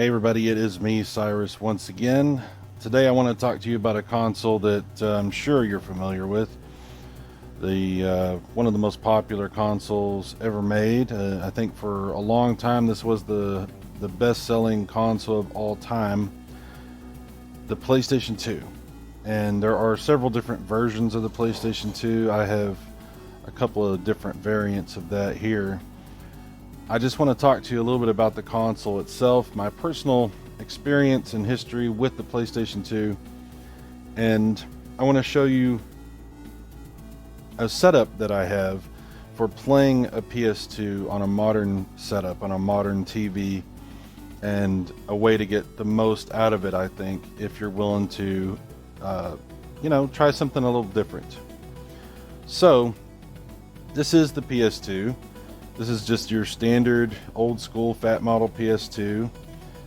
Hey everybody, it is me, Cyrus, once again. Today I want to talk to you about a console that I'm sure you're familiar with. One of the most popular consoles ever made. I think for a long time this was the best-selling console of all time, the PlayStation 2. And there are several different versions of the PlayStation 2. I have a couple of different variants of that here. I just want to talk to you a little bit about the console itself, my personal experience and history with the PlayStation 2, and I want to show you a setup that I have for playing a PS2 on a modern setup, on a modern TV, and a way to get the most out of it, I think, if you're willing to, try something a little different. So, this is the PS2. This is just your standard old school fat model PS2.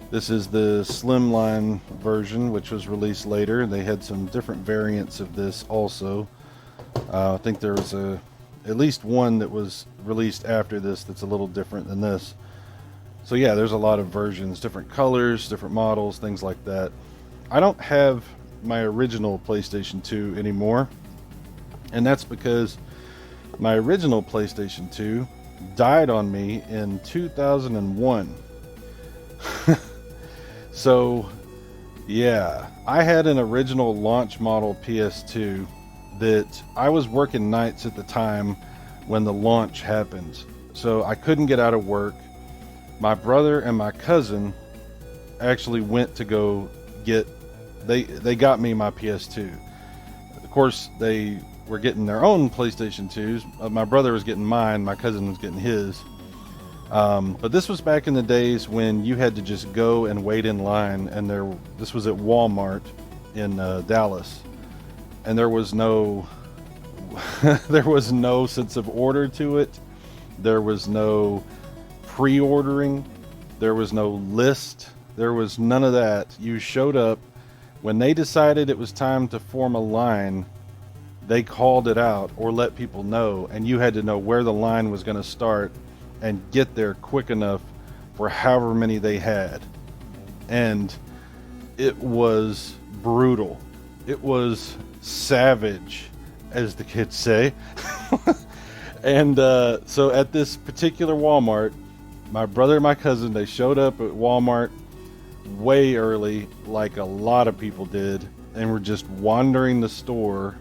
This is the slimline version, which was released later. They had some different variants of this also. I think there was at least one that was released after this that's a little different than this. So yeah, there's a lot of versions, different colors, different models, things like that. I don't have my original PlayStation 2 anymore, and that's because my original PlayStation 2 died on me in 2001. So yeah, I had an original launch model PS2 that I was working nights at the time when the launch happened, so I couldn't get out of work. My brother and my cousin actually went to go get, they got me my PS2. Of course, they were getting their own PlayStation 2s. My brother was getting mine, my cousin was getting his. But this was back in the days when you had to just go and wait in line, and this was at Walmart in Dallas, and there was no there was no sense of order to it. There was no pre-ordering. There was no list. There was none of that. You showed up when they decided it was time to form a line. They called it out or let people know, and you had to know where the line was going to start and get there quick enough for however many they had. And it was brutal. It was savage, as the kids say. And so at this particular Walmart, my brother and my cousin, they showed up at Walmart way early, like a lot of people did, and were just wandering the store,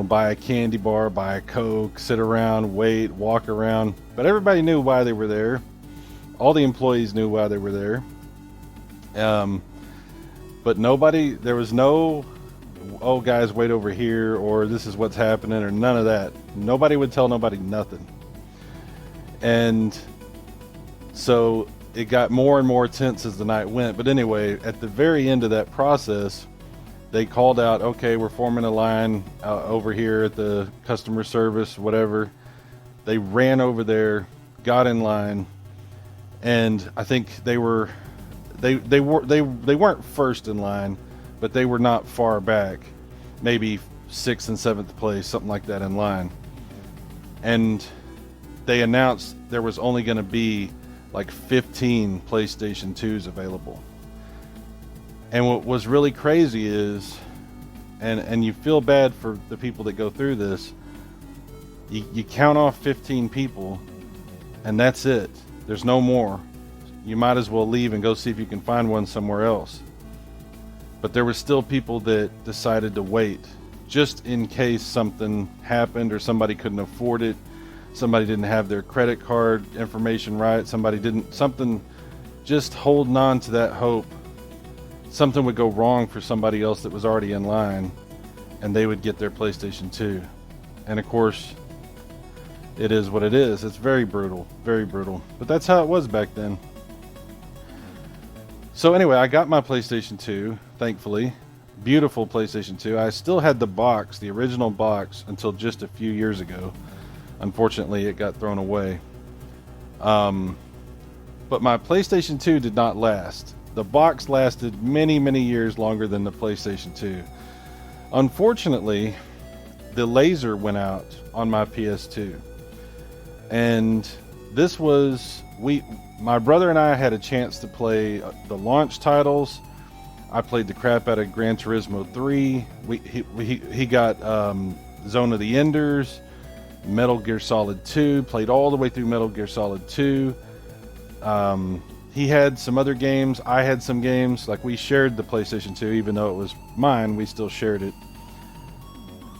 buy a candy bar, buy a Coke, sit around, wait, walk around. But everybody knew why they were there. All the employees knew why they were there. But nobody, there was no, oh guys, wait over here, or this is what's happening, or none of that. Nobody would tell nobody nothing. And so it got more and more tense as the night went. But anyway, at the very end of that process, they called out, okay, we're forming a line over here at the customer service, whatever. They ran over there, got in line, and I think they weren't first in line, but they were not far back, maybe 6th and 7th place, something like that in line. And they announced there was only going to be like 15 PlayStation 2s available. And what was really crazy is, and you feel bad for the people that go through this, you count off 15 people, and that's it. There's no more. You might as well leave and go see if you can find one somewhere else. But there were still people that decided to wait, just in case something happened or somebody couldn't afford it, somebody didn't have their credit card information right, something, just holding on to that hope. Something would go wrong for somebody else that was already in line, and they would get their PlayStation 2. And of course, it is what it is. It's very brutal, but that's how it was back then. So anyway, I got my PlayStation 2, thankfully. Beautiful PlayStation 2. I still had the box, the original box, until just a few years ago. Unfortunately, it got thrown away. But my PlayStation 2 did not last. The box lasted many, many years longer than the PlayStation 2. Unfortunately, the laser went out on my PS2. And this was, my brother and I had a chance to play the launch titles. I played the crap out of Gran Turismo 3. He got Zone of the Enders, Metal Gear Solid 2, played all the way through Metal Gear Solid 2. He had some other games. I had some games. Like, we shared the PlayStation 2, even though it was mine, we still shared it.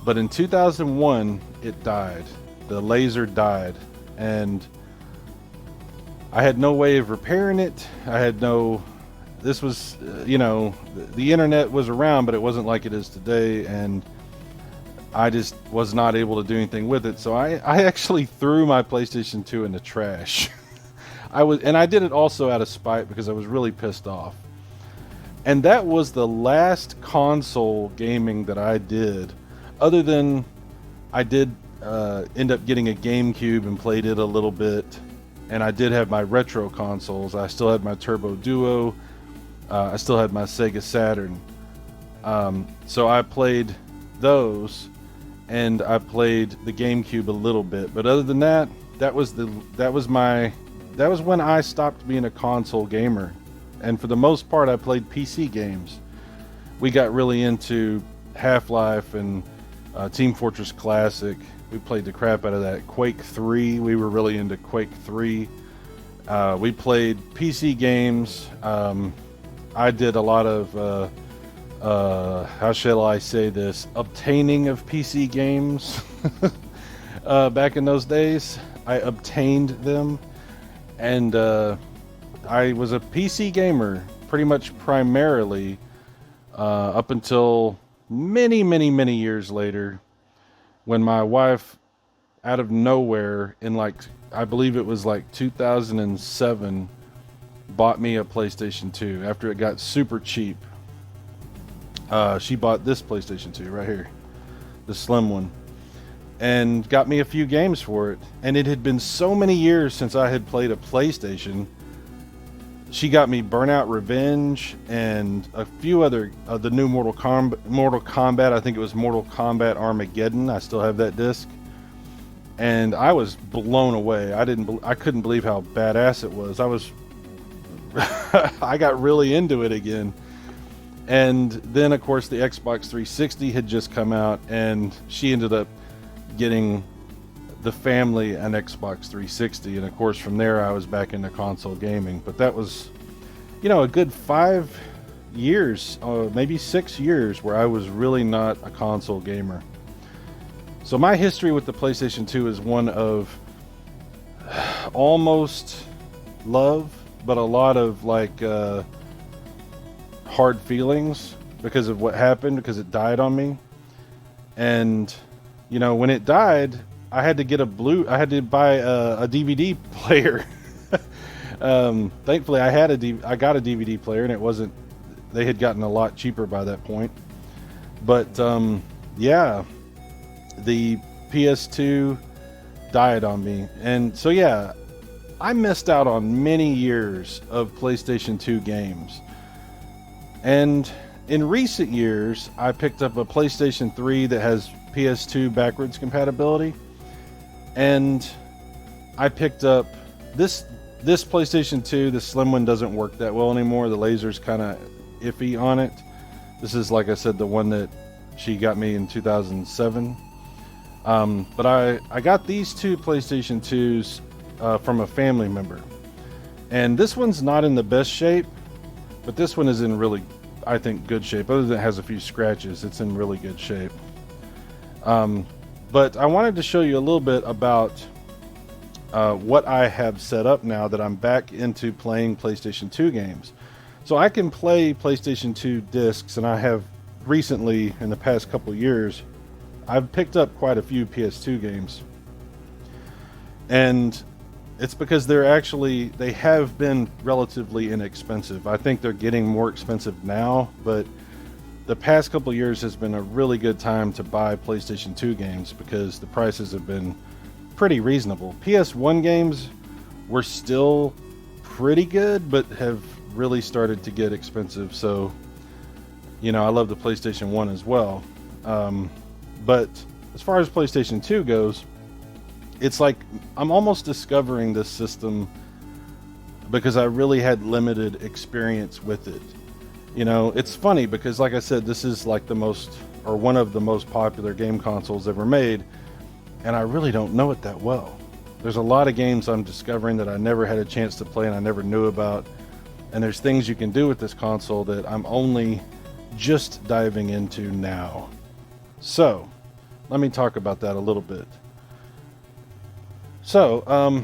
But in 2001, it died. The laser died. And I had no way of repairing it. I had no... This was, you know, the internet was around, but it wasn't like it is today. And I just was not able to do anything with it. So I actually threw my PlayStation 2 in the trash. I did it also out of spite because I was really pissed off. And that was the last console gaming that I did, other than I did end up getting a GameCube and played it a little bit. And I did have my retro consoles. I still had my Turbo Duo. I still had my Sega Saturn. So I played those, and I played the GameCube a little bit. But other than that, that was when I stopped being a console gamer. And for the most part, I played PC games. We got really into Half-Life and Team Fortress Classic. We played the crap out of that. Quake 3, we were really into Quake 3. We played PC games. I did a lot of, how shall I say this, obtaining of PC games. Back in those days, I obtained them. And I was a PC gamer pretty much primarily up until many years later, when my wife, out of nowhere, in I believe it was 2007, bought me a PlayStation 2 after it got super cheap. She bought this PlayStation 2 right here, the slim one, and got me a few games for it. And it had been so many years since I had played a PlayStation. She got me Burnout Revenge and a few other the new Mortal Kombat. I think it was Mortal Kombat Armageddon. I still have that disc, and I was blown away. I couldn't believe how badass it was. I got really into it again. And then, of course, the Xbox 360 had just come out, and she ended up getting the family an Xbox 360. And of course, from there, I was back into console gaming. But that was, a good 5 years, maybe 6 years, where I was really not a console gamer. So my history with the PlayStation 2 is one of almost love, but a lot of hard feelings because of what happened, because it died on me. And when it died, I had to buy a DVD player. Thankfully I got a DVD player, and they had gotten a lot cheaper by that point. But yeah, the PS2 died on me. And so yeah, I missed out on many years of PlayStation 2 games. And in recent years, I picked up a PlayStation 3 that has PS2 backwards compatibility. And I picked up this PlayStation 2. The slim one doesn't work that well anymore. The laser's kind of iffy on it. This is, like I said, the one that she got me in 2007. But I got these two PlayStation 2s from a family member. And this one's not in the best shape, but this one is in really, I think, good shape. Other than it has a few scratches, it's in really good shape. But I wanted to show you a little bit about what I have set up now that I'm back into playing PlayStation 2 games. So I can play PlayStation 2 discs, and I have recently, in the past couple years, I've picked up quite a few PS2 games. And it's because they have been relatively inexpensive. I think they're getting more expensive now, but the past couple of years has been a really good time to buy PlayStation 2 games because the prices have been pretty reasonable. PS1 games were still pretty good, but have really started to get expensive. So, I love the PlayStation 1 as well. But as far as PlayStation 2 goes, it's like I'm almost discovering this system because I really had limited experience with it. You know, it's funny because, like I said, this is like the most, or one of the most popular game consoles ever made, and I really don't know it that well. There's a lot of games I'm discovering that I never had a chance to play and I never knew about, and there's things you can do with this console that I'm only just diving into now. So let me talk about that a little bit. So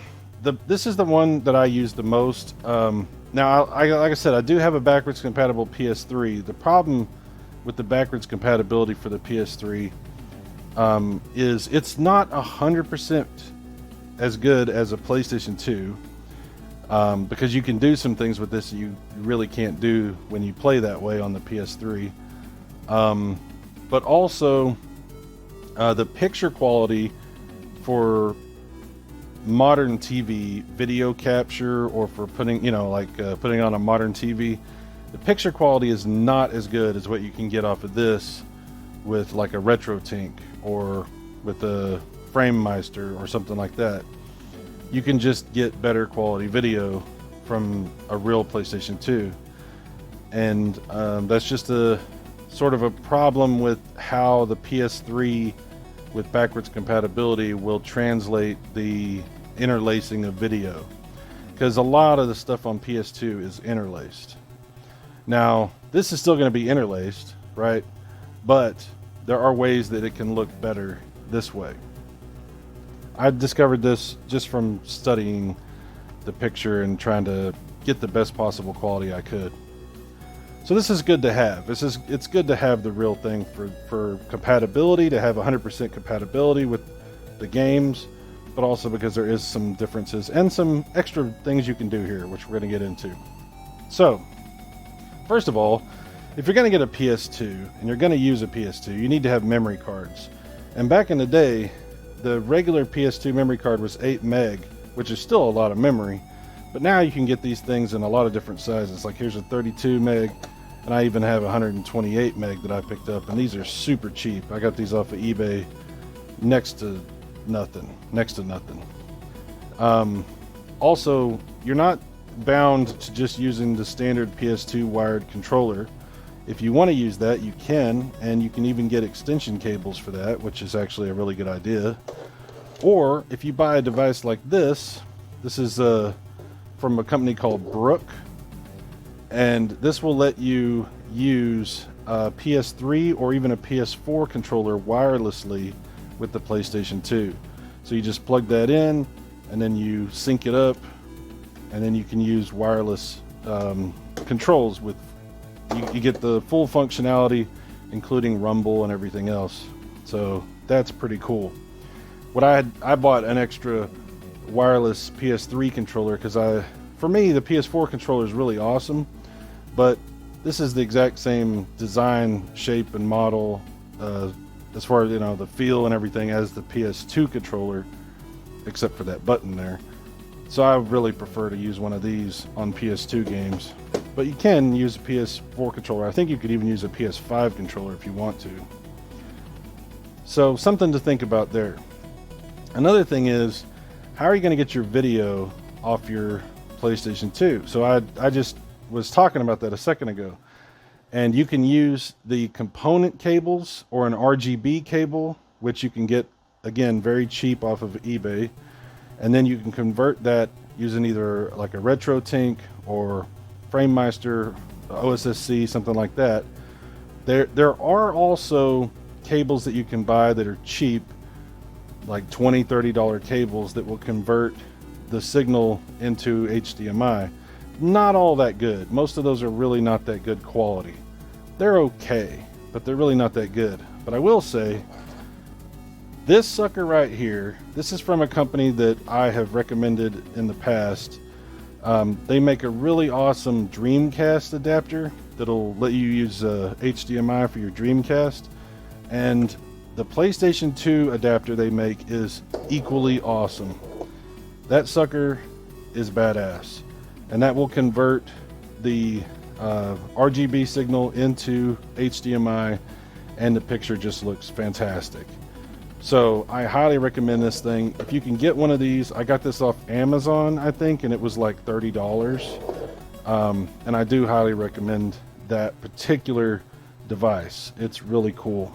this is the one that I use the most. Now, like I said, I do have a backwards compatible PS3. The problem with the backwards compatibility for the PS3 is it's not 100% as good as a PlayStation 2, because you can do some things with this that you really can't do when you play that way on the PS3. But also, the picture quality for modern TV video capture, or for putting, you know, like putting on a modern TV, the picture quality is not as good as what you can get off of this with like a RetroTink or with a FrameMeister or something like that. You can just get better quality video from a real PlayStation 2, and that's just a sort of a problem with how the PS3 with backwards compatibility will translate the interlacing of video, because a lot of the stuff on PS2 is interlaced. Now, this is still going to be interlaced, right? But there are ways that it can look better this way. I discovered this just from studying the picture and trying to get the best possible quality I could. So this is good to have. It's good to have the real thing for compatibility, to have 100% compatibility with the games, but also because there is some differences and some extra things you can do here, which we're going to get into. So, first of all, if you're going to get a PS2 and you're going to use a PS2, you need to have memory cards. And back in the day, the regular PS2 memory card was 8 meg, which is still a lot of memory. But now you can get these things in a lot of different sizes. Like here's a 32 meg, and I even have 128 meg that I picked up, and these are super cheap. I got these off of eBay next to nothing. Also, you're not bound to just using the standard PS2 wired controller. If you want to use that, you can, and you can even get extension cables for that, which is actually a really good idea. Or if you buy a device like this is from a company called Brook, and this will let you use a PS3 or even a PS4 controller wirelessly with the PlayStation 2. So you just plug that in, and then you sync it up, and then you can use wireless controls with. You get the full functionality, including rumble and everything else. So that's pretty cool. I bought an extra wireless PS3 controller because for me the PS4 controller is really awesome, but this is the exact same design, shape, and model as far as, you know, the feel and everything as the PS2 controller, except for that button there. So I really prefer to use one of these on PS2 games, but you can use a PS4 controller. I think you could even use a PS5 controller if you want to. So something to think about there. Another thing is, how are you going to get your video off your PlayStation 2? So I just was talking about that a second ago. And you can use the component cables or an RGB cable, which you can get, again, very cheap off of eBay. And then you can convert that using either like a RetroTink or FrameMeister, OSSC, something like that. There are also cables that you can buy that are cheap, like $20, $30 cables that will convert the signal into HDMI. Not all that good. Most of those are really not that good quality. They're okay, but they're really not that good. But I will say, this sucker right here, this is from a company that I have recommended in the past. They make a really awesome Dreamcast adapter that'll let you use HDMI for your Dreamcast. And the PlayStation 2 adapter they make is equally awesome. That sucker is badass. And that will convert the RGB signal into HDMI, and the picture just looks fantastic. So I highly recommend this thing. If you can get one of these, I got this off Amazon, I think, and it was like $30. And I do highly recommend that particular device. It's really cool.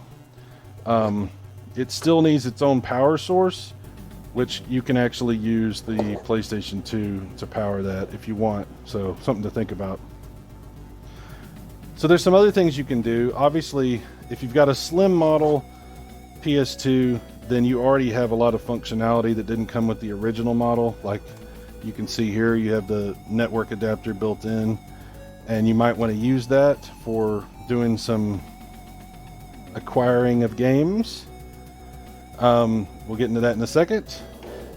It still needs its own power source, which you can actually use the PlayStation 2 to power that if you want. So something to think about. So there's some other things you can do. Obviously, if you've got a slim model PS2, then you already have a lot of functionality that didn't come with the original model. Like you can see here, you have the network adapter built in, and you might want to use that for doing some acquiring of games. We'll get into that in a second.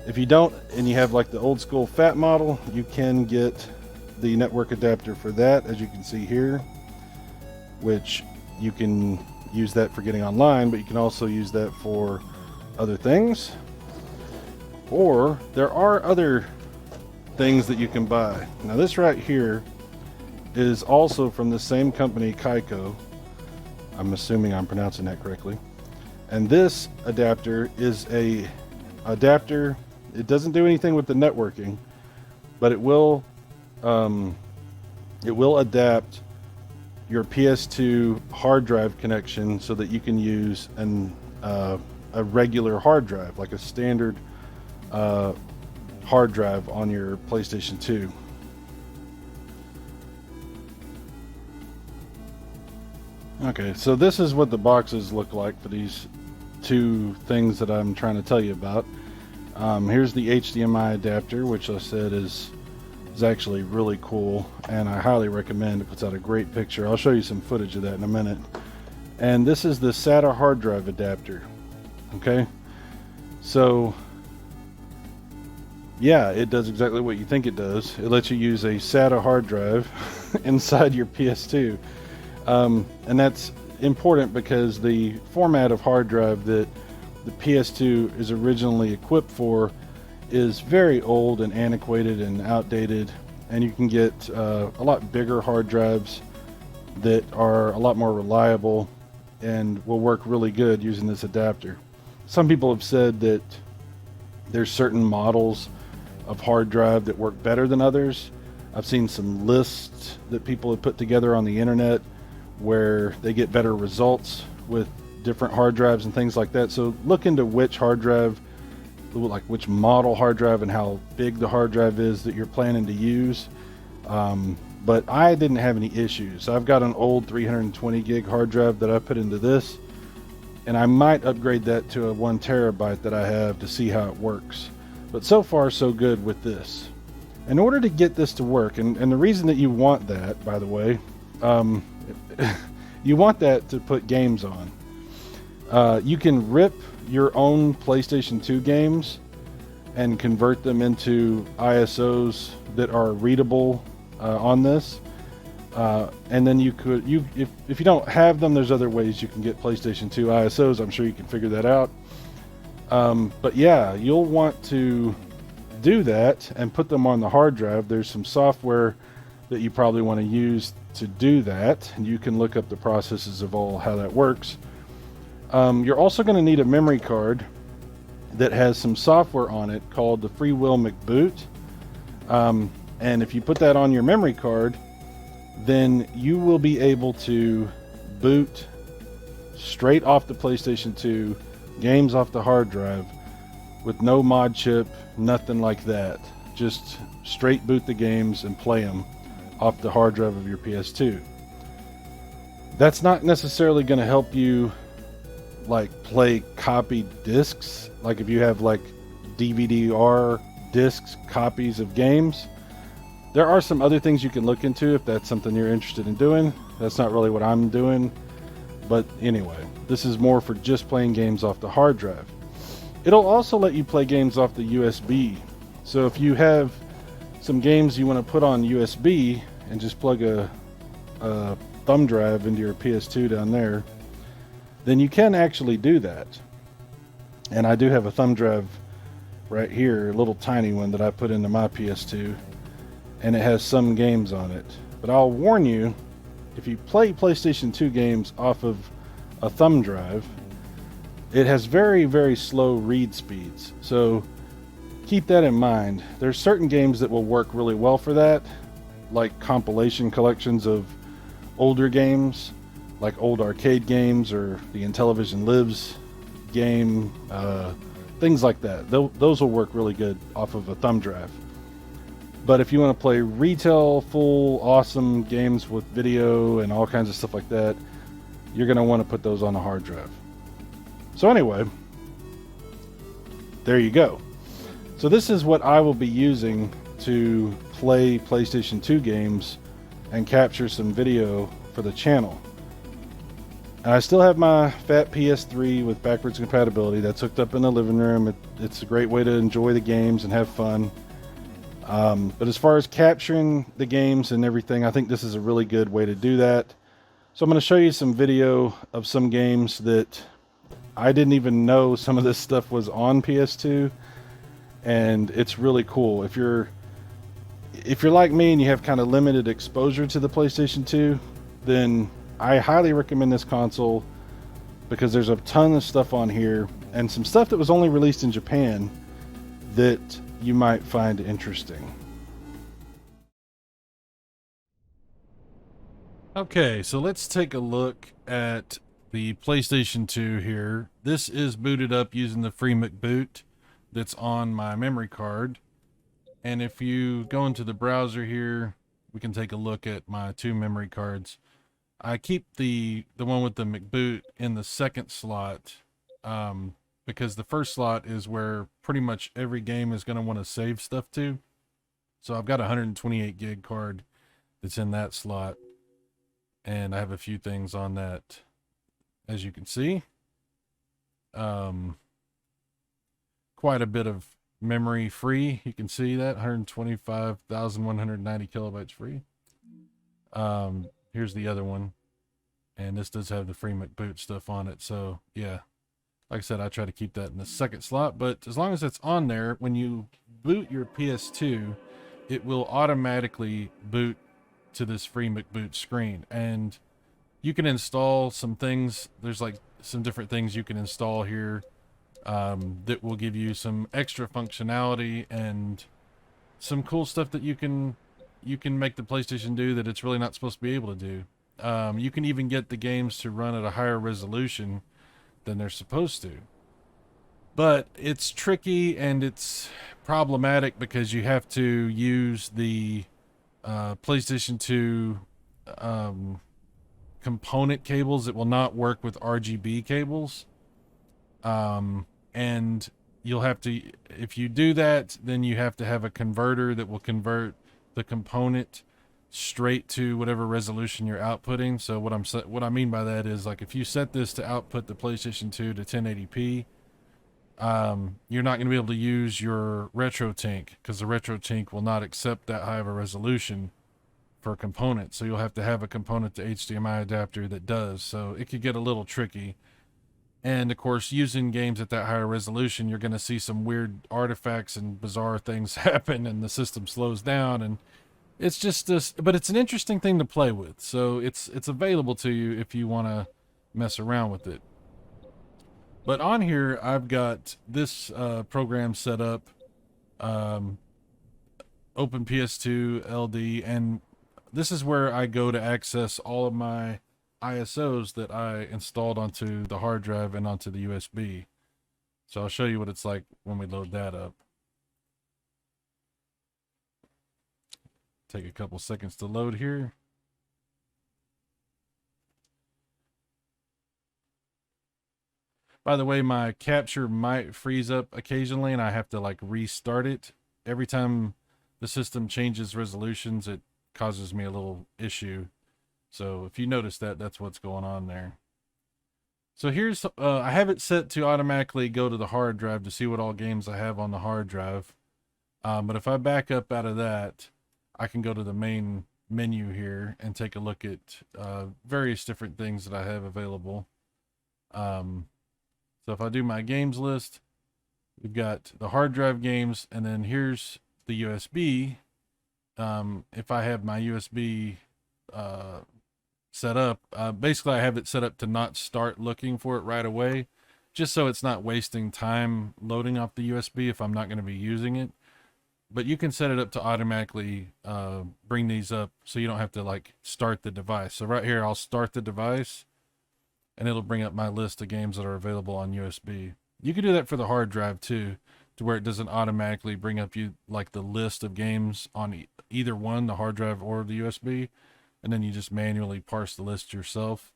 If you don't, and you have like the old school fat model, you can get the network adapter for that, as you can see here, which you can use that for getting online, but you can also use that for other things. Or there are other things that you can buy. Now this right here is also from the same company, Kaico. I'm assuming I'm pronouncing that correctly. And this adapter is a adapter. It doesn't do anything with the networking, but it will adapt your PS2 hard drive connection so that you can use a regular hard drive, like a standard hard drive on your PlayStation 2. Okay, so this is what the boxes look like for these two things that I'm trying to tell you about. Here's the HDMI adapter, which I said is actually really cool, and I highly recommend. It puts out a great picture. I'll show you some footage of that in a minute. And this is the SATA hard drive adapter. Okay, so yeah, it does exactly what you think it does. It lets you use a SATA hard drive inside your PS2, and that's important because the format of hard drive that the PS2 is originally equipped for is very old and antiquated and outdated, and you can get a lot bigger hard drives that are a lot more reliable and will work really good using this adapter. Some people have said that there's certain models of hard drive that work better than others. I've seen some lists that people have put together on the internet where they get better results with different hard drives and things like that. So look into which hard drive, like which model hard drive and how big the hard drive is that you're planning to use. But I didn't have any issues. I've got an old 320 gig hard drive that I put into this, and I might upgrade that to a 1 terabyte that I have to see how it works. But so far so good with this. In order to get this to work, and the reason that you want that, by the way, you want that to put games on. You can rip your own PlayStation 2 games and convert them into ISOs that are readable on this, and then you could, if you don't have them, there's other ways you can get PlayStation 2 ISOs. I'm sure you can figure that out. But yeah, you'll want to do that and put them on the hard drive. There's some software that you probably want to use to do that, and you can look up the processes of how that works. You're also going to need a memory card that has some software on it called the Freewill McBoot. And if you put that on your memory card, then you will be able to boot straight off the PlayStation 2 games off the hard drive with no mod chip, nothing like that. Just straight boot the games and play them off the hard drive of your PS2. That's not necessarily going to help you like play copied discs, like if you have like DVD-R discs, copies of games. There are some other things you can look into if that's something you're interested in doing. That's not really what I'm doing, but anyway, this is more for just playing games off the hard drive. It'll also let you play games off the USB. So if you have some games you want to put on USB and just plug a thumb drive into your PS2 down there, then you can actually do that. And I do have a thumb drive right here, a little tiny one that I put into my PS2, and it has some games on it. But I'll warn you, if you play PlayStation 2 games off of a thumb drive, it has very, very slow read speeds. So keep that in mind. There's certain games that will work really well for that, like compilation collections of older games, like old arcade games or the Intellivision Lives game, things like that. Those will work really good off of a thumb drive. But if you want to play retail, full, awesome games with video and all kinds of stuff like that, you're going to want to put those on a hard drive. So anyway, there you go. So this is what I will be using to play PlayStation 2 games and capture some video for the channel. And I still have my fat PS3 with backwards compatibility that's hooked up in the living room. It's a great way to enjoy the games and have fun. But as far as capturing the games and everything, I think this is a really good way to do that. So I'm going to show you some video of some games that I didn't even know some of this stuff was on PS2, and it's really cool. If you're like me and you have kind of limited exposure to the PlayStation 2, then I highly recommend this console because there's a ton of stuff on here and some stuff that was only released in Japan that you might find interesting. Okay, so let's take a look at the PlayStation 2 here. This is booted up using the free McBoot that's on my memory card. And if you go into the browser here, we can take a look at my two memory cards. I keep the one with the McBoot in the second slot because the first slot is where pretty much every game is going to want to save stuff to. So I've got a 128 gig card that's in that slot, and I have a few things on that, as you can see. Quite a bit of memory free. You can see that 125,190 kilobytes free. Here's the other one, and this does have the free McBoot stuff on it. So yeah, like I said, I try to keep that in the second slot, but as long as it's on there, when you boot your PS2, it will automatically boot to this free McBoot screen. And you can install some things. There's like some different things you can install here that will give you some extra functionality and some cool stuff that you can make the PlayStation do that it's really not supposed to be able to do. You can even get the games to run at a higher resolution than they're supposed to. But it's tricky and it's problematic because you have to use the PlayStation 2 component cables. It will not work with RGB cables. And you'll have to, if you do that, then you have to have a converter that will convert the component straight to whatever resolution you're outputting. So what I mean by that is, like, if you set this to output the PlayStation 2 to 1080p, you're not going to be able to use your RetroTink because the RetroTink will not accept that high of a resolution for a component. So you'll have to have a component to HDMI adapter that does. So it could get a little tricky. And of course, using games at that higher resolution, you're going to see some weird artifacts and bizarre things happen, and the system slows down. And it's just this, but it's an interesting thing to play with. So it's available to you if you want to mess around with it. But on here, I've got this program set up, Open PS2 LD, and this is where I go to access all of my ISOs that I installed onto the hard drive and onto the USB. So I'll show you what it's like when we load that up. Take a couple seconds to load here. By the way, my capture might freeze up occasionally and I have to like restart it. Every time the system changes resolutions, it causes me a little issue. So if you notice that, that's what's going on there. So here's, I have it set to automatically go to the hard drive to see what all games I have on the hard drive. But if I back up out of that, I can go to the main menu here and take a look at various different things that I have available. So if I do my games list, we've got the hard drive games, and then here's the USB. If I have my USB set up, basically I have it set up to not start looking for it right away, just so it's not wasting time loading off the USB if I'm not going to be using it. But you can set it up to automatically bring these up so you don't have to like start the device. So right here, I'll start the device and it'll bring up my list of games that are available on USB. You can do that for the hard drive too, to where it doesn't automatically bring up you like the list of games on either one, the hard drive or the USB, and then you just manually parse the list yourself.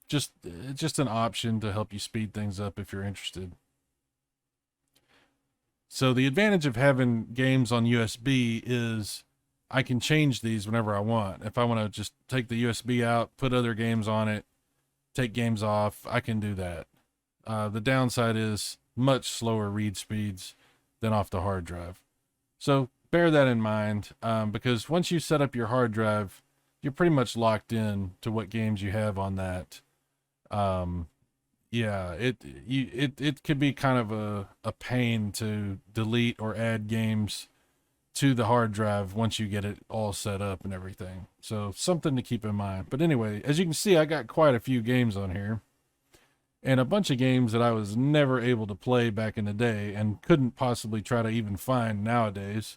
Just an option to help you speed things up if you're interested. So the advantage of having games on USB is I can change these whenever I want. If I want to just take the USB out, put other games on it, take games off, I can do that. The downside is much slower read speeds than off the hard drive. So bear that in mind, because once you set up your hard drive, you're pretty much locked in to what games you have on that. Yeah, it could be kind of a pain to delete or add games to the hard drive once you get it all set up and everything. So something to keep in mind. But anyway, as you can see, I got quite a few games on here. And a bunch of games that I was never able to play back in the day and couldn't possibly try to even find nowadays.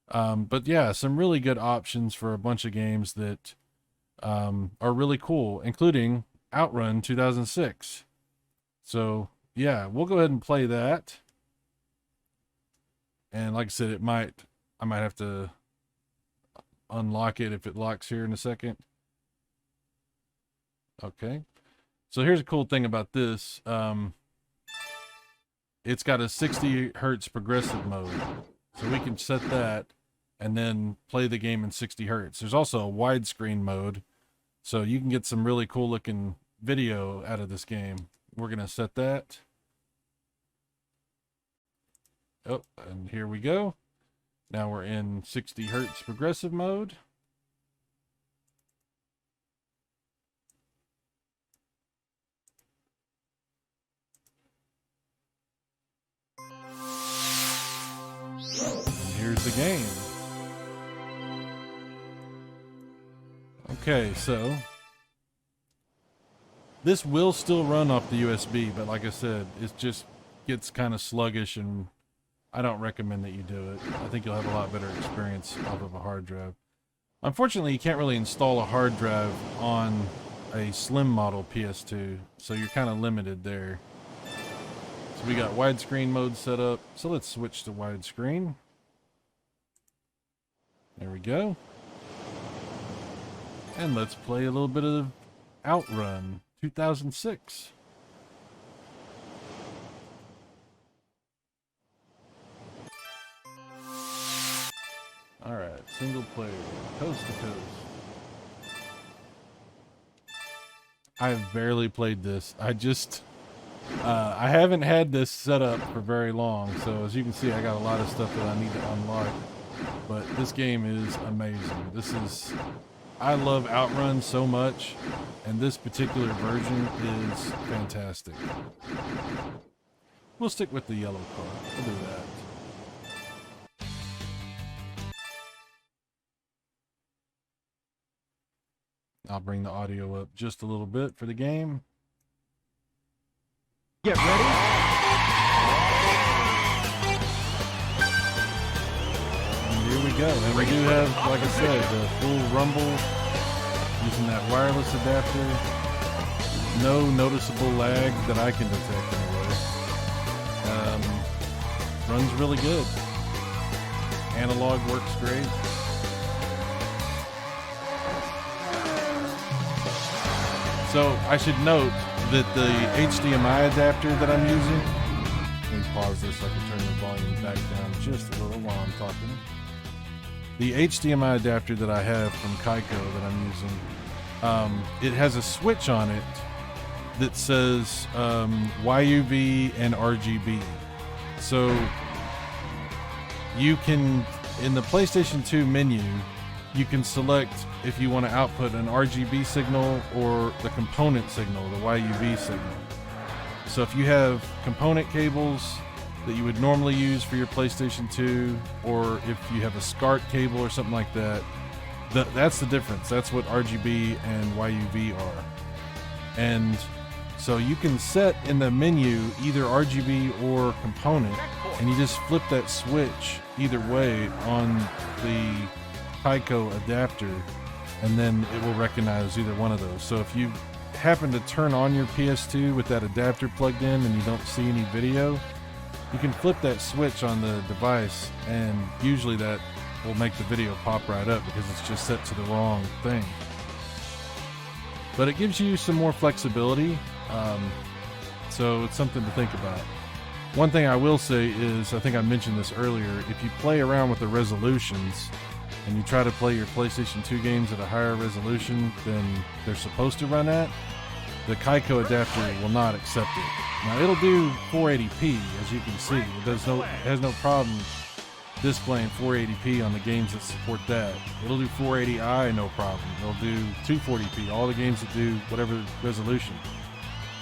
But yeah, some really good options for a bunch of games that are really cool, including Outrun 2006. So yeah, we'll go ahead and play that. And like I said, I might have to unlock it if it locks here in a second. Okay. So here's a cool thing about this. It's got a 60 Hertz progressive mode. So we can set that and then play the game in 60 Hertz. There's also a widescreen mode. So you can get some really cool looking video out of this game. We're going to set that. Oh, and here we go. Now we're in 60 Hertz progressive mode. And here's the game. Okay, so this will still run off the USB, but like I said, it just gets kind of sluggish, and I don't recommend that you do it. I think you'll have a lot better experience off of a hard drive. Unfortunately, you can't really install a hard drive on a slim model PS2, so you're kind of limited there. So we got widescreen mode set up, so let's switch to widescreen. There we go. And let's play a little bit of Outrun 2006. All right, single player, coast to coast. I've barely played this. I haven't had this set up for very long, so as you can see, I got a lot of stuff that I need to unlock. But this game is amazing. I love Outrun so much, and this particular version is fantastic. We'll stick with the yellow car. We'll do that. I'll bring the audio up just a little bit for the game. Get ready. And here we go. And we do have, like I said, the full rumble using that wireless adapter. No noticeable lag that I can detect anyway. Runs really good. Analog works great. So I should note that the HDMI adapter that I'm using, let me pause this so I can turn the volume back down just a little while I'm talking. The HDMI adapter that I have from Kaico that I'm using, it has a switch on it that says YUV and RGB. So you can, in the PlayStation 2 menu, you can select if you want to output an RGB signal or the component signal, the YUV signal. So if you have component cables that you would normally use for your PlayStation 2, or if you have a SCART cable or something like that, that's the difference. That's what RGB and YUV are. And So you can set in the menu either RGB or component, and you just flip that switch either way on the Kaico adapter, and then it will recognize either one of those. So if you happen to turn on your PS2 with that adapter plugged in and you don't see any video, you can flip that switch on the device, and usually that will make the video pop right up because it's just set to the wrong thing. But it gives you some more flexibility, so it's something to think about. One thing I will say is, I think I mentioned this earlier, if you play around with the resolutions and you try to play your PlayStation 2 games at a higher resolution than they're supposed to run at, the Kaico adapter will not accept it. Now it'll do 480p, as you can see. It has no problem displaying 480p on the games that support that. It'll do 480i, no problem. It'll do 240p, all the games that do whatever resolution.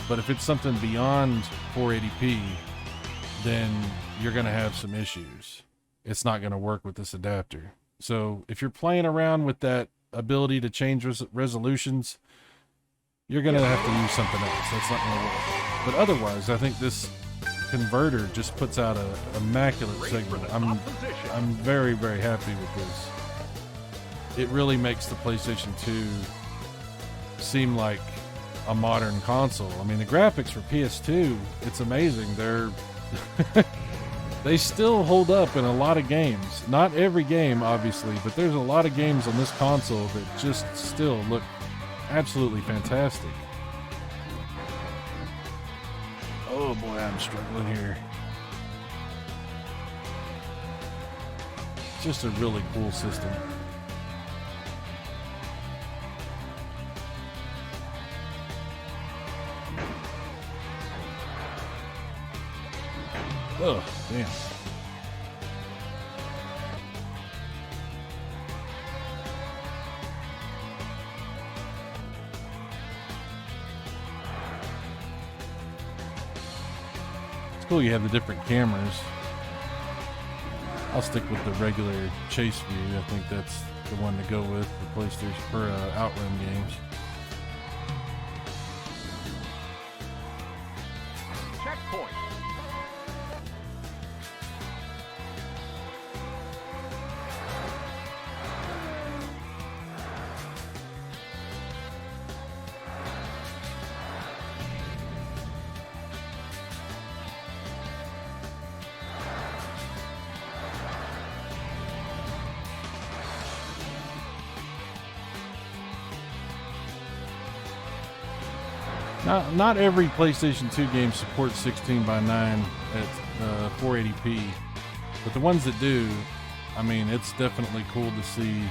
But if it's something beyond 480p, then you're going to have some issues. It's not going to work with this adapter. So if you're playing around with that ability to change resolutions, you're going to have to use something else. That's not going to work. But otherwise, I think this converter just puts out an immaculate signal. I'm very, very happy with this. It really makes the PlayStation 2 seem like a modern console. I mean, the graphics for PS2, it's amazing. They still hold up in a lot of games. Not every game, obviously, but there's a lot of games on this console that just still look absolutely fantastic. Oh boy, I'm struggling here. Just a really cool system. Oh, damn. It's cool you have the different cameras. I'll stick with the regular chase view. I think that's the one to go with for PlayStation for Outrun games. Checkpoint. Not every PlayStation 2 game supports 16:9 at 480p, but the ones that do, I mean, it's definitely cool to see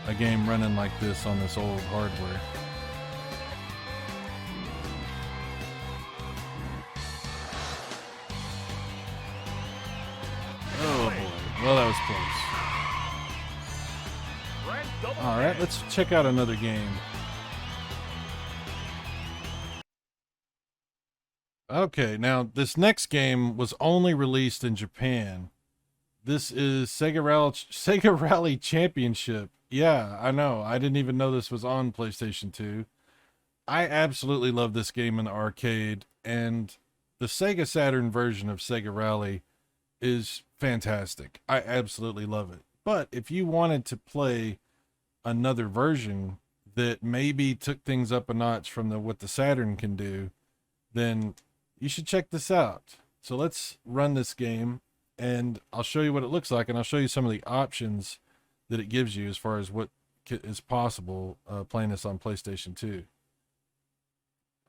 a game running like this on this old hardware. Oh boy, well that was close. All right, let's check out another game. Okay, now this next game was only released in Japan. This is Sega Rally Championship. Yeah, I know. I didn't even know this was on PlayStation 2. I absolutely love this game in the arcade, and the Sega Saturn version of Sega Rally is fantastic. I absolutely love it. But if you wanted to play another version that maybe took things up a notch from what the Saturn can do, then you should check this out. So let's run this game and I'll show you what it looks like, and I'll show you some of the options that it gives you as far as what is possible playing this on PlayStation 2.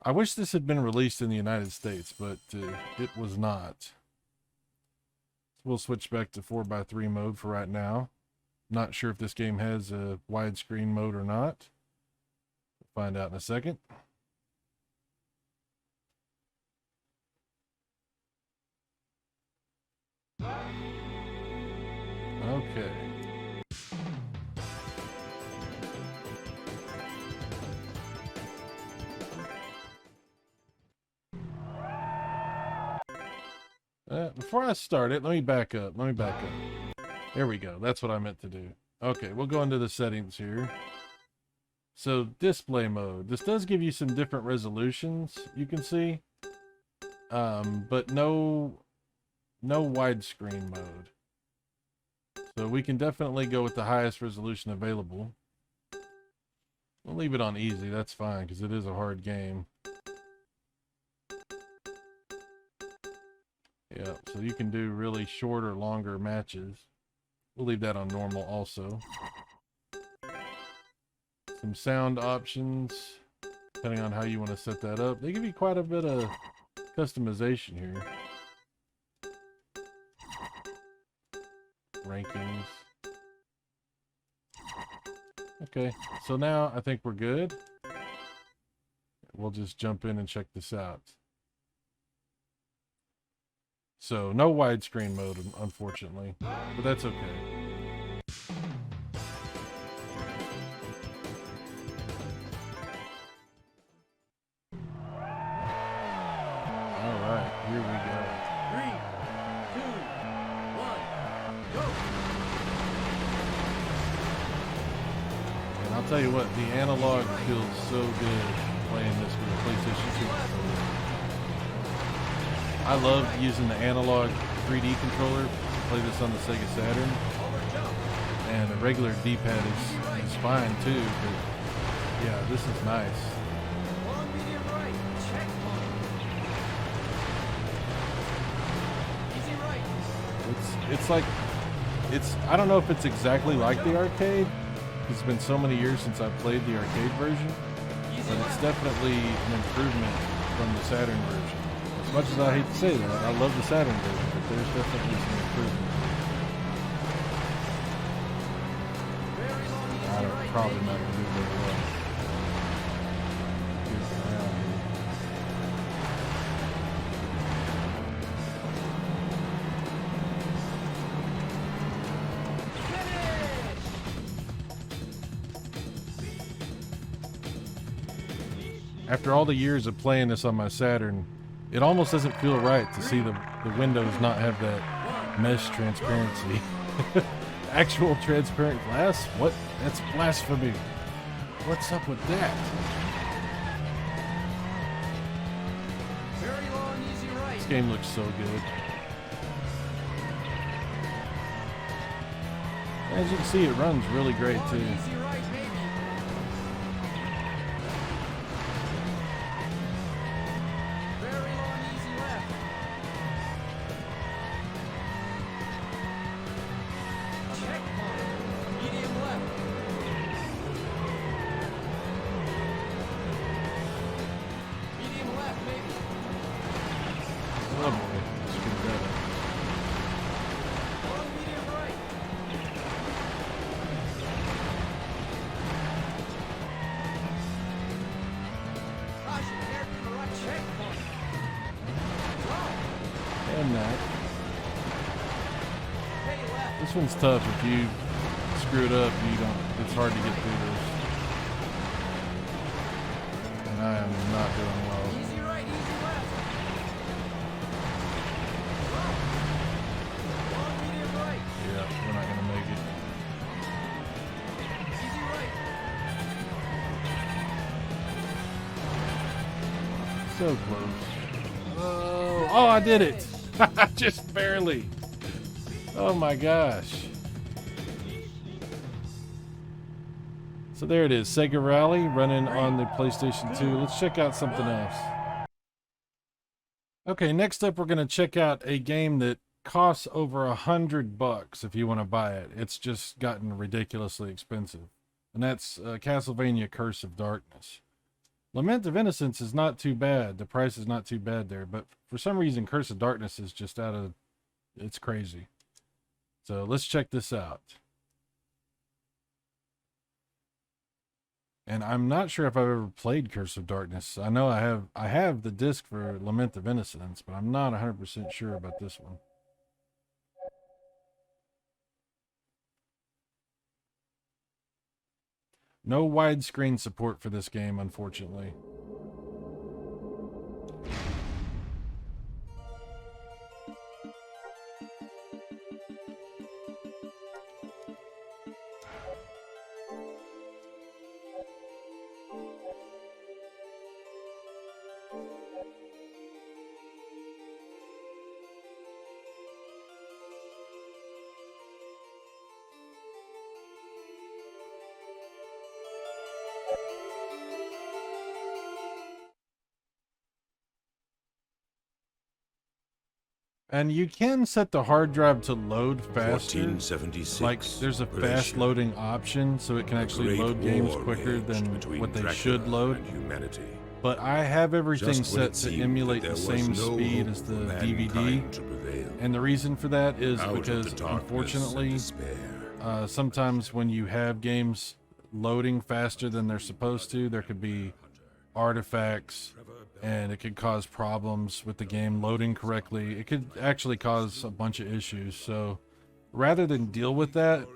I wish this had been released in the United States, but it was not. We'll switch back to 4x3 mode for right now. Not sure if this game has a widescreen mode or not. We'll find out in a second. Okay. Before I start it, let me back up. There we go. That's what I meant to do. Okay, we'll go into the settings here. So display mode. This does give you some different resolutions, you can see, but no widescreen mode. So we can definitely go with the highest resolution available. We'll leave it on easy. That's fine because it is a hard game. Yeah, so you can do really short or longer matches. We'll leave that on normal also. Some sound options, depending on how you want to set that up. They give you quite a bit of customization here. Rankings. Okay, so now I think we're good. We'll just jump in and check this out. So no widescreen mode, unfortunately, but that's okay. All right, here we go. 3, 2, 1, go! And I'll tell you what, the analog feels so good playing this with a PlayStation 2 controller. I love using the analog 3D controller to play this on the Sega Saturn. And a regular D-pad is fine too, but yeah, this is nice. Long medium right, check mark. Easy right. It's like, I don't know if it's exactly like the arcade. It's been so many years since I played the arcade version, but it's definitely an improvement from the Saturn version. As much as I hate to say that, I love the Saturn version, but there's definitely some improvement. I'm probably not going to do very well. Get around here. After all the years of playing this on my Saturn, it almost doesn't feel right to see the windows not have that mesh transparency. Actual transparent glass? What? That's blasphemy. What's up with that? Very long, easy right. This game looks so good. As you can see, it runs really great too. Easy right, maybe. Very long, easy left. Check mark. Medium left. Medium left, maybe. Oh boy, screwed that up. Long medium right. Caution, hairpin right, check mark. Go. And that. Hey, left. This one's tough. If you screw it up, it's hard to get through this. And I am not doing well. Easy right, easy left. Long medium right. Yeah, we're not gonna make it. Easy right. So close. Oh, I did it! Just barely. Oh my gosh. So there it is, Sega Rally running on the PlayStation 2. Let's check out something else. Okay, next up we're going to check out a game that costs over $100 if you want to buy it. It's just gotten ridiculously expensive. And that's Castlevania Curse of Darkness. Lament of Innocence is not too bad. The price is not too bad there, but for some reason Curse of Darkness is just it's crazy. So let's check this out. And I'm not sure if I've ever played Curse of Darkness. I know I have the disc for Lament of Innocence, but I'm not 100% sure about this one. No widescreen support for this game, unfortunately. And you can set the hard drive to load faster. 1476. Like, there's a fast loading option, so it can actually load games quicker than what they should load. Humanity. But I have everything Just when set it to seemed emulate that the there was same no speed hope as the for DVD. mankind to prevail. And the reason for that is Out of the because, darkness and unfortunately, despair. sometimes when you have games loading faster than they're supposed to, there could be artifacts, and it could cause problems with the game loading correctly. It could actually cause a bunch of issues. So rather than deal with that,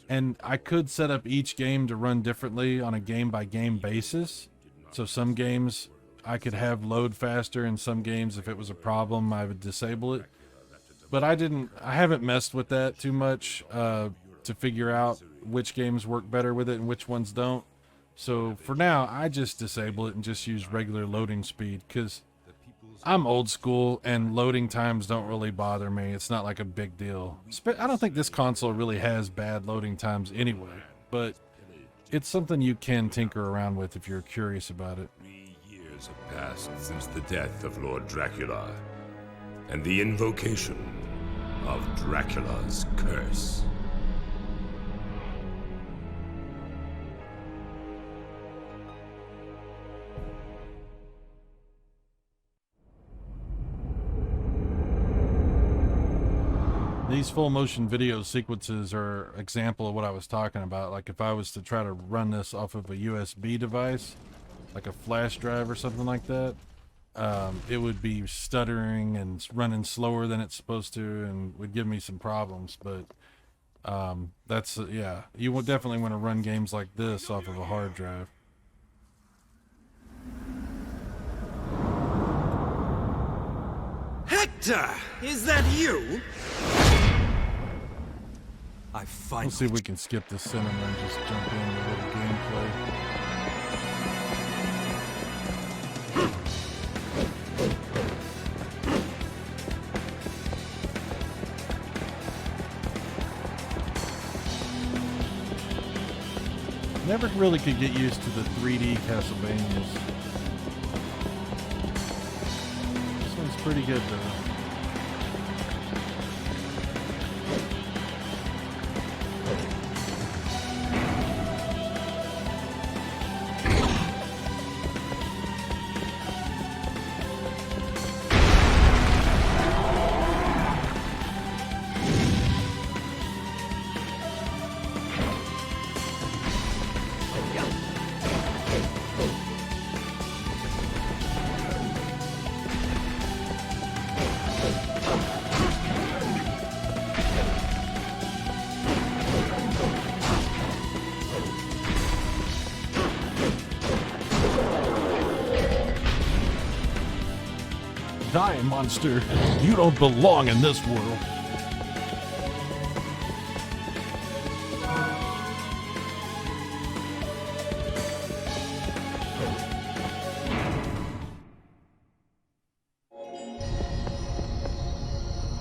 and I could set up each game to run differently on a game by game basis. So some games I could have load faster, and some games, if it was a problem, I would disable it. But I haven't messed with that too much to figure out which games work better with it and which ones don't. So for now, I just disable it and just use regular loading speed, because I'm old school and loading times don't really bother me. It's not like a big deal. I don't think this console really has bad loading times anyway, but it's something you can tinker around with if you're curious about it. 3 years have passed since the death of Lord Dracula and the invocation of Dracula's curse. These full motion video sequences are an example of what I was talking about. Like if I was to try to run this off of a USB device, like a flash drive or something like that, it would be stuttering and running slower than it's supposed to, and would give me some problems. But that's yeah, you will definitely want to run games like this off of a hard drive. Hector, is that you? I finally. Let's see if we can skip the cinema and just jump into a little gameplay. Never really could get used to the 3D Castlevanias. This one's pretty good though. Die, monster. You don't belong in this world.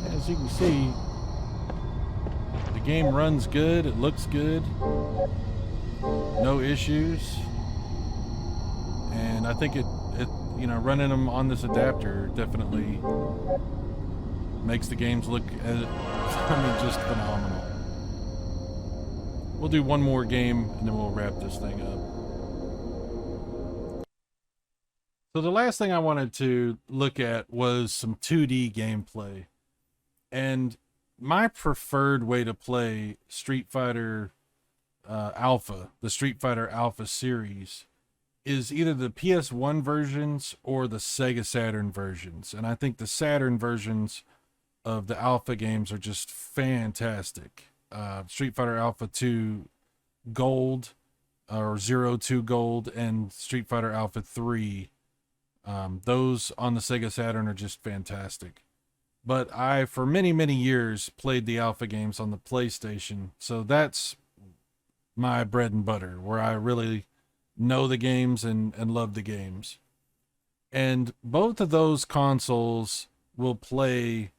As you can see, the game runs good, it looks good, no issues, and I think it you know, running them on this adapter definitely makes the games look, just phenomenal. We'll do one more game and then we'll wrap this thing up. So the last thing I wanted to look at was some 2D gameplay. And my preferred way to play Street Fighter Alpha, the Street Fighter Alpha series, is either the PS1 versions or the Sega Saturn versions. And I think the Saturn versions of the Alpha games are just fantastic. Street Fighter Alpha 2 Gold, or 02 Gold, and Street Fighter Alpha 3. Those on the Sega Saturn are just fantastic. But I, for many, many years, played the Alpha games on the PlayStation. So that's my bread and butter, where I really know the games and love the games. And both of those consoles will play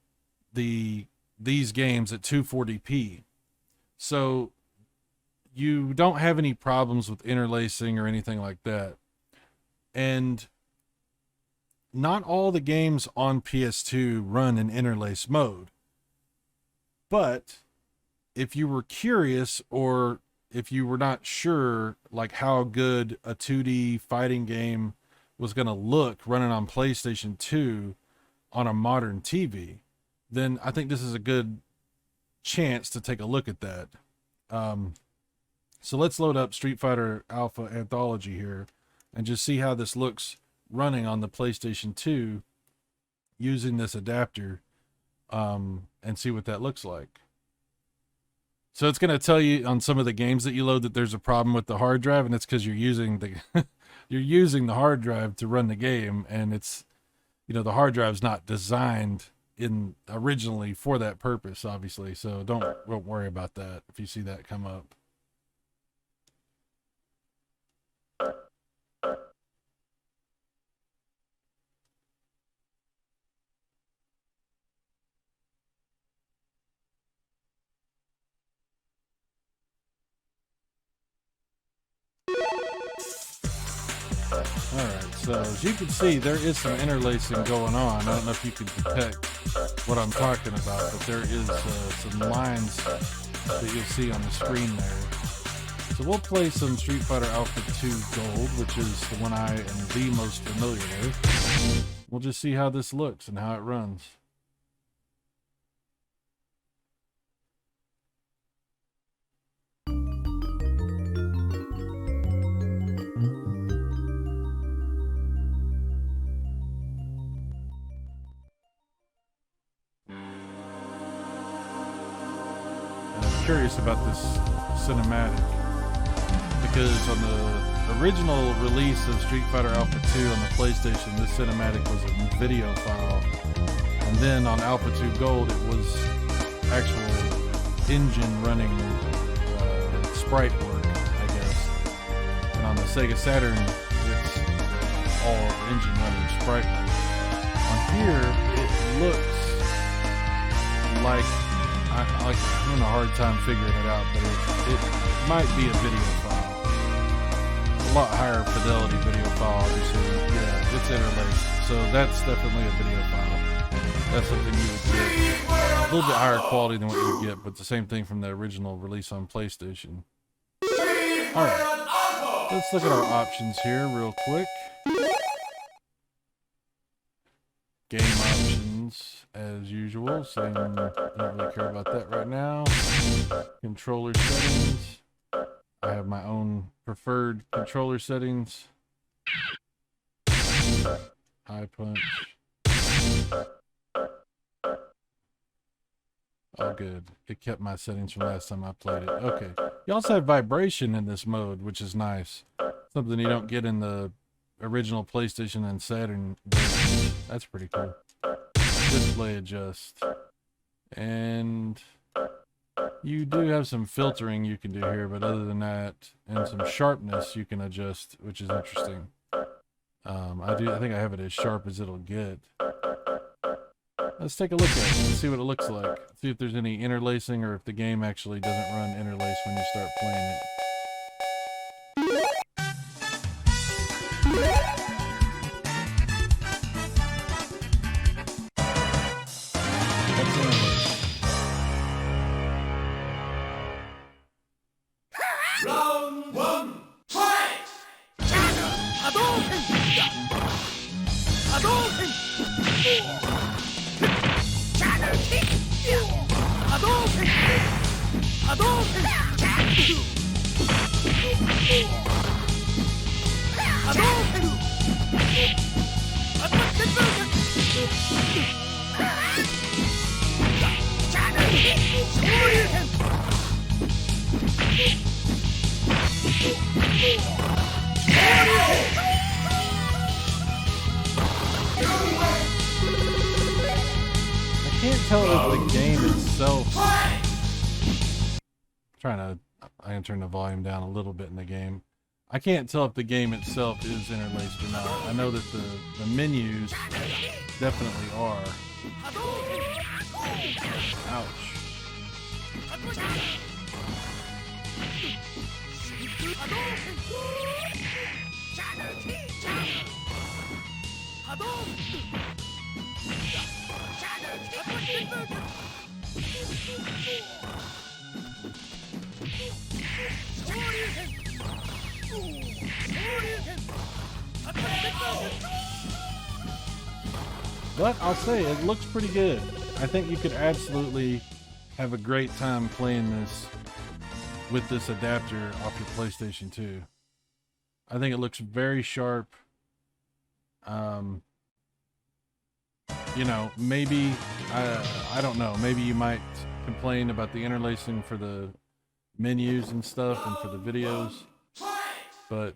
these games at 240p. So you don't have any problems with interlacing or anything like that. And not all the games on PS2 run in interlace mode. But if you were curious, or if you were not sure like how good a 2D fighting game was going to look running on PlayStation 2 on a modern TV, then I think this is a good chance to take a look at that. So let's load up Street Fighter Alpha Anthology here and just see how this looks running on the PlayStation 2 using this adapter, and see what that looks like. So it's going to tell you on some of the games that you load that there's a problem with the hard drive, and it's because you're using the you're using the hard drive to run the game, and it's, you know, the hard drive's not designed in originally for that purpose, obviously. So don't worry about that if you see that come up. Alright, so as you can see, there is some interlacing going on. I don't know if you can detect what I'm talking about, but there is some lines that you'll see on the screen there. So we'll play some Street Fighter Alpha 2 Gold, which is the one I am the most familiar with. We'll just see how this looks and how it runs. Curious about this cinematic because on the original release of Street Fighter Alpha 2 on the PlayStation, this cinematic was a video file, and then on Alpha 2 Gold it was actual engine running sprite work, I guess. And on the Sega Saturn it's all engine running sprite work. On here it looks like I'm having a hard time figuring it out, but it might be a video file. A lot higher fidelity video file, obviously. Yeah, it's interlaced. So that's definitely a video file. That's something you would get. A little bit higher quality than what you would get, but the same thing from the original release on PlayStation. Alright, let's look at our options here real quick. Game options, as usual, so I don't really care about that right now. Controller settings. I have my own preferred controller settings. High punch. Oh, good. It kept my settings from last time I played it. Okay. You also have vibration in this mode, which is nice. Something you don't get in the original PlayStation and Saturn version. That's pretty cool. Display adjust. And you do have some filtering you can do here, but other than that, and some sharpness you can adjust, which is interesting. I think I have it as sharp as it'll get. Let's take a look at it and see what it looks like. See if there's any interlacing or if the game actually doesn't run interlace when you start playing it. Round one, fight! Hadouken! Hadouken! Hadouken! Hadouken! I can't tell if the game itself. I'm gonna turn the volume down a little bit in the game. I can't tell if the game itself is interlaced or not. I know that the menus definitely are. Ouch. But I'll say it looks pretty good. I think you could absolutely have a great time playing this with this adapter off your PlayStation 2. I think it looks very sharp. You know, maybe I don't know, maybe you might complain about the interlacing for the menus and stuff and for the videos, but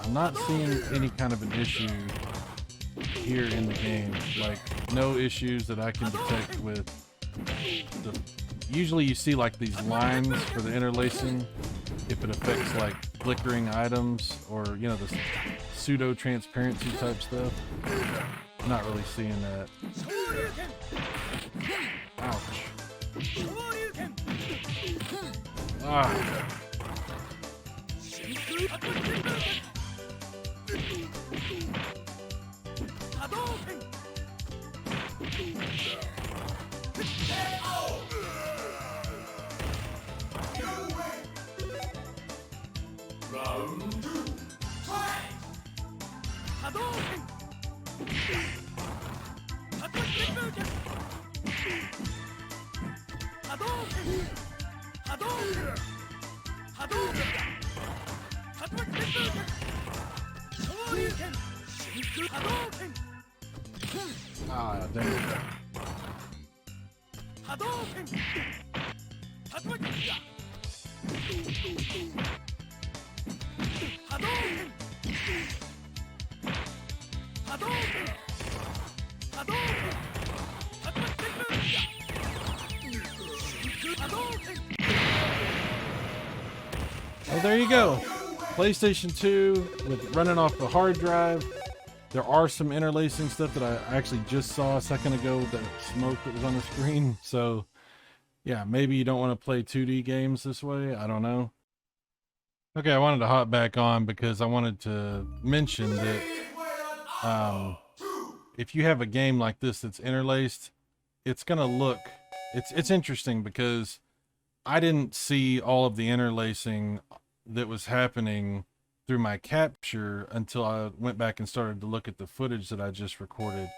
I'm not seeing any kind of an issue here in the game. Like, no issues that I can detect with the, usually you see like these lines for the interlacing if it affects like flickering items or, you know, this pseudo transparency type stuff. Not really seeing that. Ouch. Ah. Round 2, fight! Ah, dang it. Well, there you go. PlayStation 2 with running off the hard drive. There are some interlacing stuff that I actually just saw a second ago with that smoke that was on the screen. So, yeah, maybe you don't want to play 2D games this way. I don't know. Okay, I wanted to hop back on because I wanted to mention that if you have a game like this that's interlaced, it's going to look... It's interesting because I didn't see all of the interlacing that was happening through my capture until I went back and started to look at the footage that I just recorded,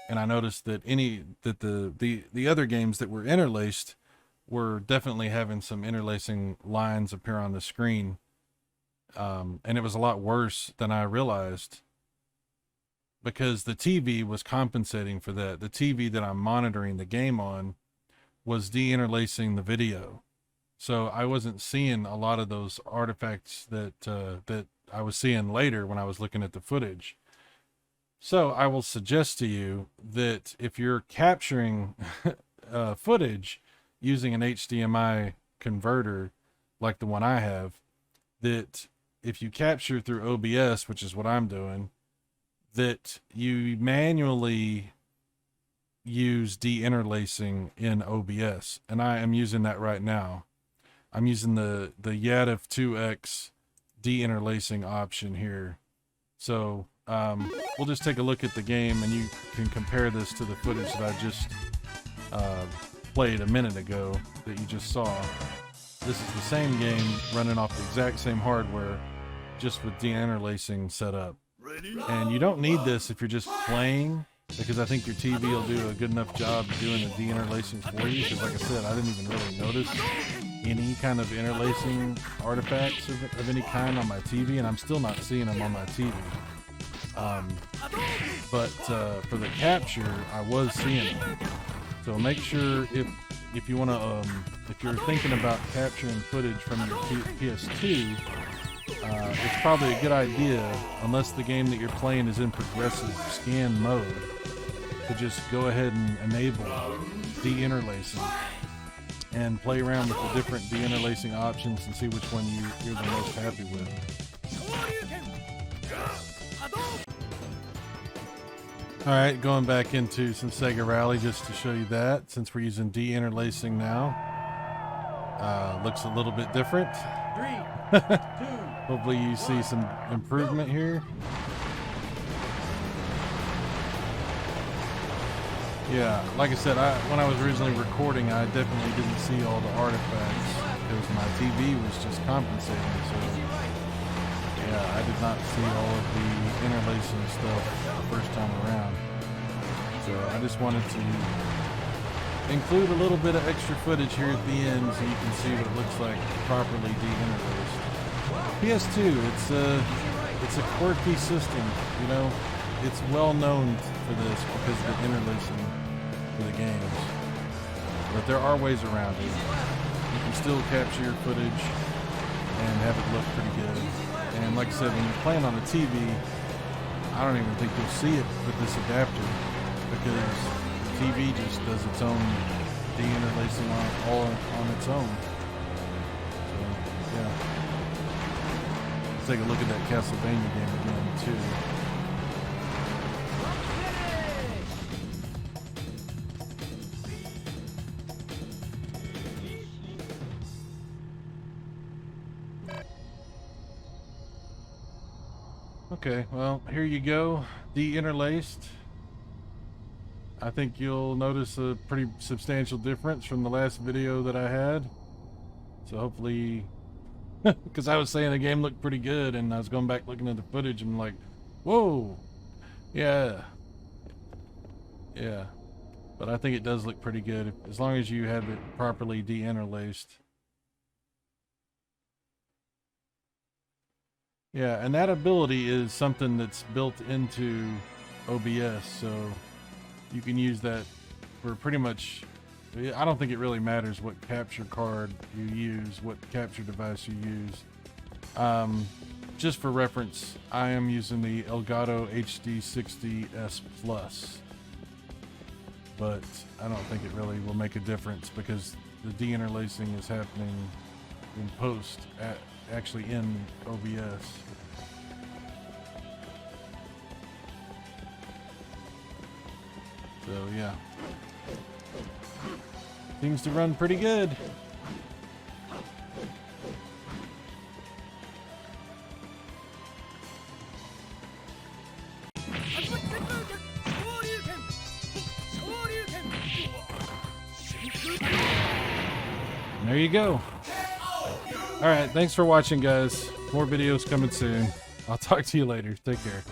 and I noticed that the other games that were interlaced were definitely having some interlacing lines appear on the screen, and it was a lot worse than I realized because the TV was compensating for that. The TV that I'm monitoring the game on was de-interlacing the video. So I wasn't seeing a lot of those artifacts that that I was seeing later when I was looking at the footage. So I will suggest to you that if you're capturing footage using an HDMI converter like the one I have, that if you capture through OBS, which is what I'm doing, that you manually use de-interlacing in OBS. And I am using that right now. I'm using the YADF 2X de-interlacing option here. So we'll just take a look at the game and you can compare this to the footage that I just played a minute ago that you just saw. This is the same game running off the exact same hardware, just with de-interlacing set up. And you don't need this if you're just playing, because I think your TV will do a good enough job doing the de-interlacing for you. Because like I said, I didn't even really notice any kind of interlacing artifacts of any kind on my TV, and I'm still not seeing them on my TV. But for the capture, I was seeing them. So make sure if you want to, if you're thinking about capturing footage from your PS2, it's probably a good idea, unless the game that you're playing is in progressive scan mode, to just go ahead and enable de-interlacing and play around with the different de-interlacing options and see which one you're the most happy with. Alright, going back into some Sega Rally just to show you that, since we're using de-interlacing now. Looks a little bit different. 3, 2, Hopefully you see some improvement here. Yeah, like I said, when I was originally recording, I definitely didn't see all the artifacts because my TV was just compensating. So, yeah, I did not see all of the interlacing stuff the first time around. So I just wanted to include a little bit of extra footage here at the end so you can see what it looks like properly de-interlaced. PS2, it's a quirky system, you know. It's well known for this because of the interlacing for the games. But there are ways around it. You can still capture your footage and have it look pretty good. And like I said, when you're playing on a TV, I don't even think you'll see it with this adapter because the TV just does its own de-interlacing all on its own. So, yeah. Let's take a look at that Castlevania game again, too. Okay, well, here you go, de-interlaced. I think you'll notice a pretty substantial difference from the last video that I had. So hopefully, because I was saying the game looked pretty good and I was going back looking at the footage and I'm like, whoa, yeah. But I think it does look pretty good as long as you have it properly de-interlaced. Yeah, and that ability is something that's built into OBS, so you can use that for pretty much, I don't think it really matters what capture card you use, what capture device you use. Just for reference, I am using the Elgato HD60S Plus, but I don't think it really will make a difference because the de-interlacing is happening in post, actually in OBS. So yeah, seems to run pretty good. There you go. All right, thanks for watching, guys. More videos coming soon. I'll talk to you later. Take care.